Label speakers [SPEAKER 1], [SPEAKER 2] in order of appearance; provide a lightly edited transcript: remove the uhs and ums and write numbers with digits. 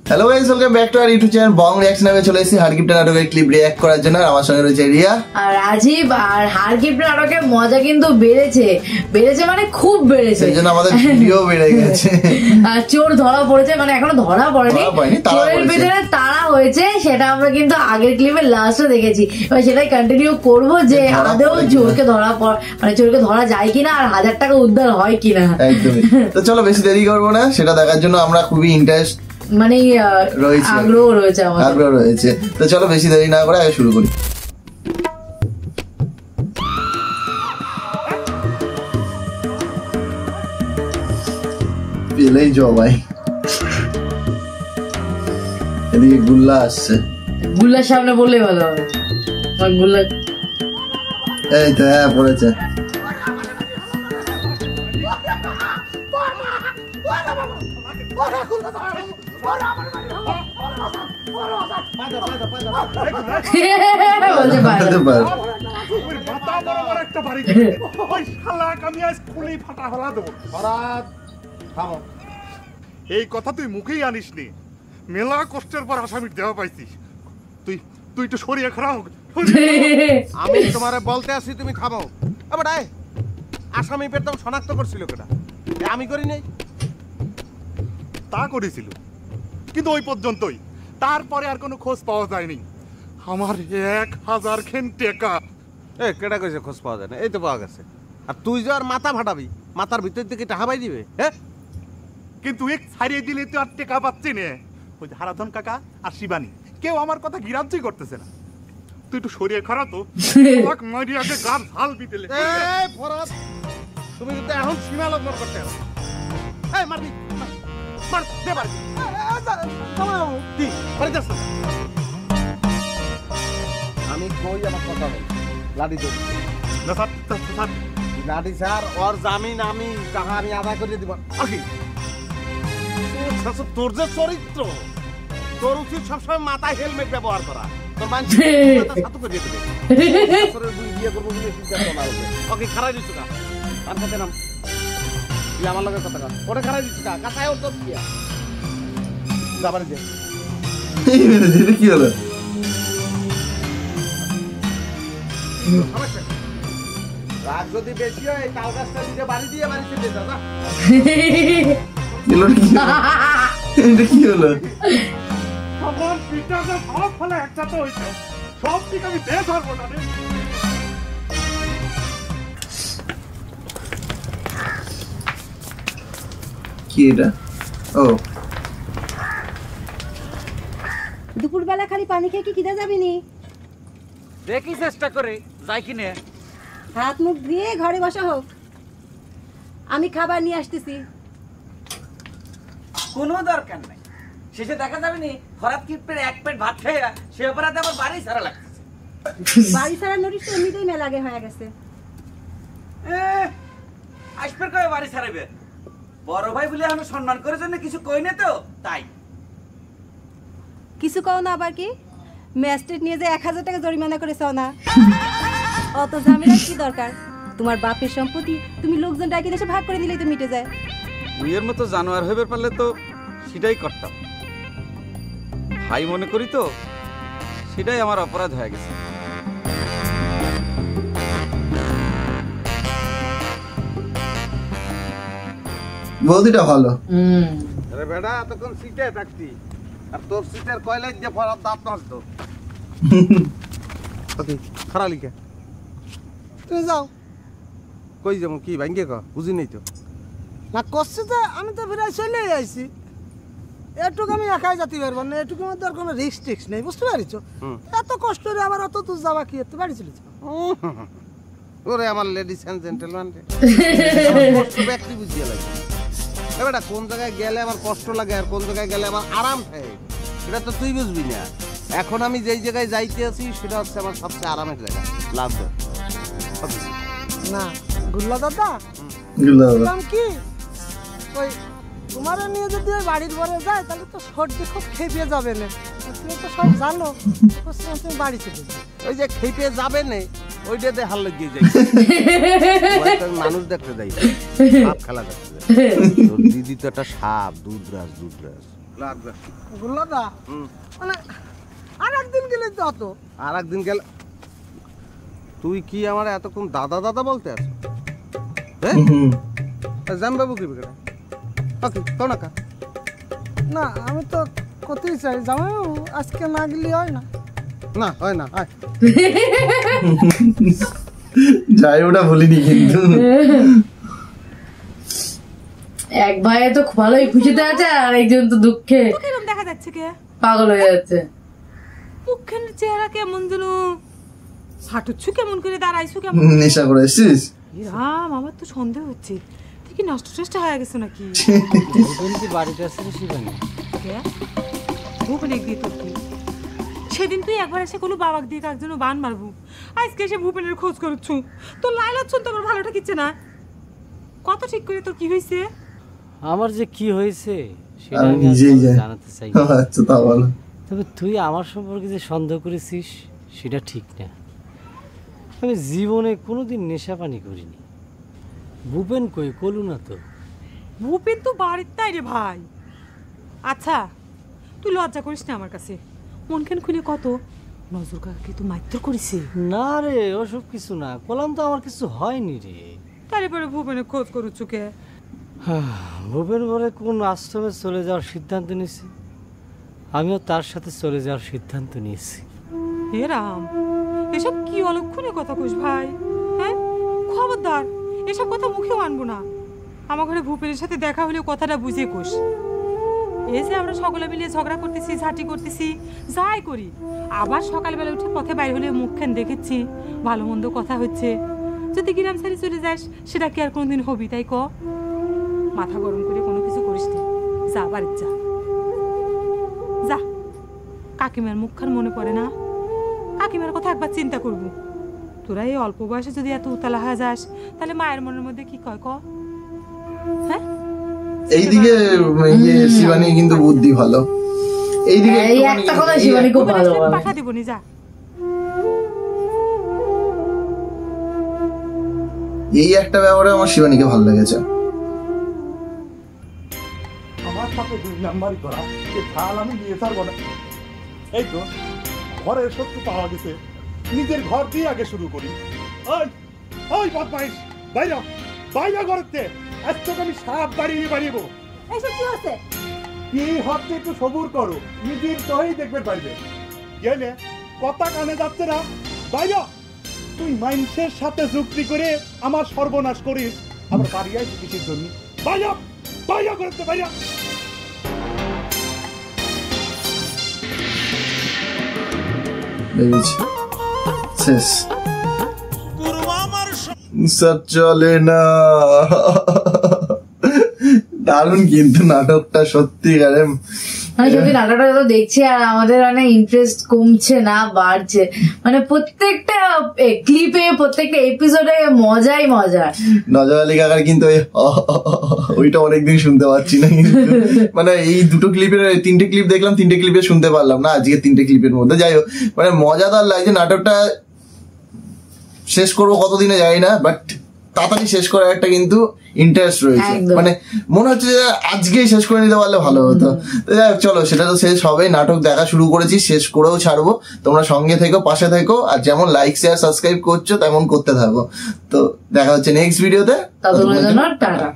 [SPEAKER 1] Hello guys, welcome back to our YouTube channel Bong reaction. আমি চলে এসেছি হারকিপ্টা নাটকের ক্লিপ রিঅ্যাক্ট করার জন্য। আমার সঙ্গে রয়েছে রিয়া
[SPEAKER 2] আর রাজীব। আর হারকিপ্টা নাটকের মজা কিন্তু বেড়েছে মানে খুব বেড়েছে,
[SPEAKER 1] সেইজন্য আমাদের ভিডিও বেড়ে গেছে।
[SPEAKER 2] আর চোর ধরা পড়েছে, মানে এখনো ধরা পড়েনি, চোরের পেছনে তাড়া হয়েছে, সেটা আমরা কিন্তু আগের ক্লিপের লাস্টে দেখেছি। এবার সেটাই কন্টিনিউ করবো যে আদৌ চোরকে চোরকে ধরা যায় কিনা আর 1000 টাকা উদ্ধার হয় কিনা।
[SPEAKER 1] একদমই। তো চলো বেশি দেরি করবো না, সেটা দেখার জন্য আমরা খুবই ইন্টারেস্ট
[SPEAKER 2] মানে আগ্রহ রয়েছে আমাদের,
[SPEAKER 1] আগ্রহ রয়েছে। তো চলো বেশি দেরি না করে আগে শুরু করি। পেলেই জবাই। এদিকে গুল্লা আসছে।
[SPEAKER 2] গুল্লার সামনে বললেই ভালো হবে। গুল্লা
[SPEAKER 1] এই তো, হ্যাঁ পড়েছে।
[SPEAKER 3] এই কথা তুই মুখেই আনিস নি, মেলা কষ্টের পর আসামির দেওয়া পাইছিস। তুই তুই তো সরিয়ে খারাপ।
[SPEAKER 4] আমি তোমারে বলতে আসি, তুমি থামো। এবার আসামি পেতাম শনাক্ত করছিল কেটা? আমি করি নাই।
[SPEAKER 3] তা করেছিল, কিন্তু ওই পর্যন্তই। তারপরে আর কোনো খোঁজ পাওয়া যায়নি। আমার 1000 খেন টাকা।
[SPEAKER 4] কেটা কইছে খোঁজ পাওয়া যায় না? এই তো পাওয়া গেছে। আর তুই যে আর মাথা ফাটাবি, মাথার ভিতর থেকে টাকা পাই দিবে। হ্যাঁ,
[SPEAKER 3] কিন্তু এক ছাড়িয়ে দিলে তো আর টাকা পাচ্ছি না। ওই হারাধন কাকা আর শিবানী কেউ আমার কথা গ্রাহ্যই করতেছে না। তুই একটু সরিয়ে খারা তো, মারিয়াকে গার ঝাল দিতেলে।
[SPEAKER 4] ফরাদ, তুমি কিন্তু এখন সীমা লঙ্ঘন করতে হবে। মারবি, মার দে মারবি। আমি কই আমার কথা বল। লাঠি তো লাঠি স্যার, ওর জামিন আমি টাকা আমি আদায় করে দিব। তোর যে চরিত্র, তোর উচিত সবসময় মাথায় হেলমেট ব্যবহার করা। তোর মানুষ বিয়ে করবো বলে সিদ্ধান্ত না হয়েছে। ওকে খারাই দিচ্ছ না, তার কাছে নাম তুই আমার লগে কথা ওটা খারাই দিচ্ছ না, কাছায় ওর তোর বিয়া যাবার যে
[SPEAKER 1] কি হলো?
[SPEAKER 4] রাগ যদি বেশি হয়, তাল গাছটা দিতে বাড়ি দিয়ে বাড়ি চলে যা।
[SPEAKER 1] কি হলো?
[SPEAKER 3] সব ঠিক আমি দিয়ে ধরবো না।
[SPEAKER 1] কি এটা? ও,
[SPEAKER 5] দুপুরবেলা খালি পানি খেয়ে কি খিদে যাবি নি?
[SPEAKER 6] দেখি চেষ্টা করে যাই কিনে।
[SPEAKER 5] হাত মুখ ধুয়ে ঘরে বসা হোক, আমি খাবার নিয়ে আসতেছি।
[SPEAKER 6] কোনো দরকার নাই, শেষে দেখা যাবে নি ফরাত কিপের এক পেট ভাত খেয়ে সে অপরাধে আমার বাড়ি ছাড়া লাগছে।
[SPEAKER 5] বাড়ি ছাড়ার নোটিশ তো এমনিতেই মেলা আগে হয়ে গেছে।
[SPEAKER 6] আসবে কবে বাড়ি ছাড়াবে? বড় ভাই বলে আমি সম্মান করার জন্য কিছু কই না তো, তাই।
[SPEAKER 5] কিছু কও না আবার কি? ম্যাজিস্ট্রেট নিয়ে যে 1000 টাকা জরিমানা করেছো না? অত ঝামেলার কি দরকার? তোমার বাপের সম্পত্তি তুমি লোকজন ডাকে এসে ভাগ করে দিলেই তো মিটে যায়।
[SPEAKER 6] দুইয়ের মতো জানোয়ার হইবে পারলে তো সেটাই করতাম। ভাই মনে করি তো, সেটাই আমার অপরাধ হয়ে গেছে।
[SPEAKER 1] বৌদিটা ভালো।
[SPEAKER 4] আরে বেটা, এতক্ষণ সিটে থাকতি আর তোর সিটের কয়লা দিয়ে ফরাত দাঁত নষ্ট। খারাপ লিখে তুমি যাও। কই যাবো? কি ভাঙ্গে ক বুঝি নেই তো
[SPEAKER 7] না করছি তো। আমি তো ফিরে চলে আইছি। এটুকু আমি একাই যেতে পারবো না, এটুকুর মধ্যে আর কোনো রিস্ক টিক্স নেই, বুঝতে পারিছো? এত কষ্ট করে আবার অত দূর যাওয়া কি এত বাড়ি চলেছ?
[SPEAKER 4] ওরে আমার লেডিস এন্ড জেন্টলম্যান রে, ব্যক্তি বুঝিয়ে লাগে। এবারে কোন জায়গায় গেলে আমার কষ্ট লাগে আর কোন জায়গায় গেলে আমার আরাম থাকে, এটা তো তুই বুঝবি না। এখন আমি যেই জায়গায় যাইতে আছি সেটা হচ্ছে আমার সবচেয়ে আরামের জায়গা। লাভ
[SPEAKER 7] না গুল্লা দাদা, কি ওই তোমার নিয়ে যদি ওই বাড়ির ঘরে যায় তাহলে তো সর্দি খুব খেপিয়ে যাবে না। তুমি তো সব জানো, তুমি বাড়ি চলে যাও।
[SPEAKER 4] ওই যে খেপিয়ে যাবে না, ওইটাতে হাল লাগিয়ে যাই। মানুষ দেখতে যাই, সাপ খেলা দেখতে যাই। দিদি তো একটা সাপ, দুধরাজ। লাগবে
[SPEAKER 7] গুল্লাদা মানে আর একদিন গেলে তো অত
[SPEAKER 4] আর একদিন গেলে তুই কি আমার এতক্ষণ দাদা দাদা বলতে আস জামবাবু কি বিকেটা ওকে কোন না
[SPEAKER 7] না আমি তো করতেই চাই জামাইবাবু আজকে না গেলে হয় না
[SPEAKER 4] না হয় না আয়
[SPEAKER 1] যাই ওটা বলিনি কিন্তু
[SPEAKER 2] এক ভাই তো ভালোই খুশিতে আছে আর একজন তো দুঃখে
[SPEAKER 5] কিরকম দেখা যাচ্ছে কে
[SPEAKER 2] পাগল হয়ে যাচ্ছে।
[SPEAKER 5] মুখের চেহারা কেমন যেন হাঁটুচ্ছু কেমন করে দাঁড়াইছু কেমন
[SPEAKER 1] নেশা করে এসছিস?
[SPEAKER 5] রাম আমার তো সন্দেহ হচ্ছে তুই কি নষ্ট টষ্ট হয়ে গেছো নাকি
[SPEAKER 8] বাড়িতে আসছে শিবানী
[SPEAKER 5] ভূপেন দিয়ে তোর কি সেদিন তুই একবার এসে কোনো বাবাক দিয়ে কাকজন বান মারবো আজকে এসে ভূপেনের খোঁজ করছু তোর লাইলাচ্ছন তো আমার ভালোটা কিচ্ছে না কত ঠিক করে তোর কি হয়েছে
[SPEAKER 8] আমার যে কি হয়েছে সেটা
[SPEAKER 1] আমি
[SPEAKER 8] আমি
[SPEAKER 1] নিজেই জানি।
[SPEAKER 8] জানাতে চাই
[SPEAKER 1] আচ্ছা তা বলো।
[SPEAKER 8] তবে তুই আমার সম্পর্কে যে সন্দেহ করেছিস সেটা ঠিক না। আমি জীবনে কোনোদিন নেশা পানি করিনি। ভূপেন কই কলু না তো
[SPEAKER 5] ভূপেন তো বাড়ির তাই রে ভাই। আচ্ছা তুই লজ্জা করিস না আমার কাছে মনখান খুলে কত নজর কাকে তুই মাইত্র করিস
[SPEAKER 8] না রে ওসব কিছু না কলাম তো আমার কিছু হয়নি রে।
[SPEAKER 5] তারপরে ভূপেনের খোঁজ করুচ্ছু কে
[SPEAKER 8] ভূপেন বলে কোন আশ্রমে চলে যাওয়ার সিদ্ধান্ত নিয়েছি আমিও তার সাথে চলে যাওয়ার সিদ্ধান্ত নিয়েছি।
[SPEAKER 5] হে রাম এসব কি অলক্ষণে কথা কইস ভাই হ্যাঁ খবরদার এসব কথা মুখেও আনবো না। আমার ঘরে ভূপেনের সাথে দেখা হলেও কথাটা বুঝে কোষ এই যে আমরা সকলে মিলে ঝগড়া করতেছি ঝাঁটি করতেছি যাই করি আবার সকালবেলা উঠে পথে বাইরে হলে মুখখান দেখেছি ভালো মন্দ কথা হচ্ছে যদি গ্রাম সারি চলে যাস সেটা কি আর কোনোদিন হবি তাই ক মাথা গরম করে কোনো কিছু করিস না যা বাড়ির যা যা কাকিমার মুখখান মনে পড়ে না কাকিমার কথা একবার চিন্তা করবো তোরা এই অল্প বয়সে যদি এত উতলা হয়ে যাস তাহলে মায়ের মনের মধ্যে কি কয় ক হ্যাঁ
[SPEAKER 1] এইদিকে শিবানী কিন্তু বুদ্ধি ভালো এইদিকে
[SPEAKER 2] এই একটা কথা শিবানী খুব ভালো বলে।
[SPEAKER 5] পাঠা দিবনি যা
[SPEAKER 1] এই একটা ব্যাপারে আমার শিবানীকে ভালো লেগেছে।
[SPEAKER 3] আমার সাথে 2 নাম্বারই করা যে ছাল আমি দিয়ে ছাড়বো না। এই তো ঘরের শত্রু পাওয়া গেছে নিজের ঘর দিয়ে আগে শুরু করি। ওই ওই বদমাইশ বাইরে বাইরে ঘরেতে আজ তোকে আমি সাপ বাড়িয়ে বাড়িয়েবো।
[SPEAKER 5] এইসব কি হচ্ছে
[SPEAKER 3] কি হচ্ছে একটু সবুর করো নিজের দই দেখবে পারবে গেলে কথা কানে যাচ্ছে না বাইরে তুই মানুষের সাথে যুক্তি করে আমার সর্বনাশ করিস আবার বাড়ি আইস কিসের জন্য বাইরে বাইরে করতে বাইরে
[SPEAKER 1] শেষ সব চলে না। দারুণ কিন্তু নাটকটা সত্যিকারে
[SPEAKER 2] মানে সত্যি নাটকটা যত দেখছি আর আমাদের মানে ইন্টারেস্ট কমছে না বাড়ছে মানে প্রত্যেকটা ক্লিপে প্রত্যেকটা এপিসোডে মজাই মজা।
[SPEAKER 1] নজর আলী কাকার কিন্তু ওইটা অনেকদিন শুনতে পাচ্ছি না মানে এই দুটো ক্লিপের 3টে ক্লিপ দেখলাম 3টে ক্লিপে শুনতে পারলাম না আজকে 3টে ক্লিপের মধ্যে। যাই হোক মানে মজাদার লাগছে নাটকটা। শেষ করবো কতদিনে যাই না বাট তাড়াতাড়ি শেষ করার একটা কিন্তু ইন্টারেস্ট রয়েছে মানে মনে হচ্ছে যে আজকেই শেষ করে নিতে পারলে ভালো হতো। চলো সেটা তো শেষ হবে নাটক দেখা শুরু করেছি শেষ করেও ছাড়বো তোমরা সঙ্গে থেকো পাশে থেকো আর যেমন লাইক শেয়ার সাবস্ক্রাইব করছো তেমন করতে থাকো। তো দেখা হচ্ছে নেক্সট ভিডিওতে।
[SPEAKER 2] টাটা।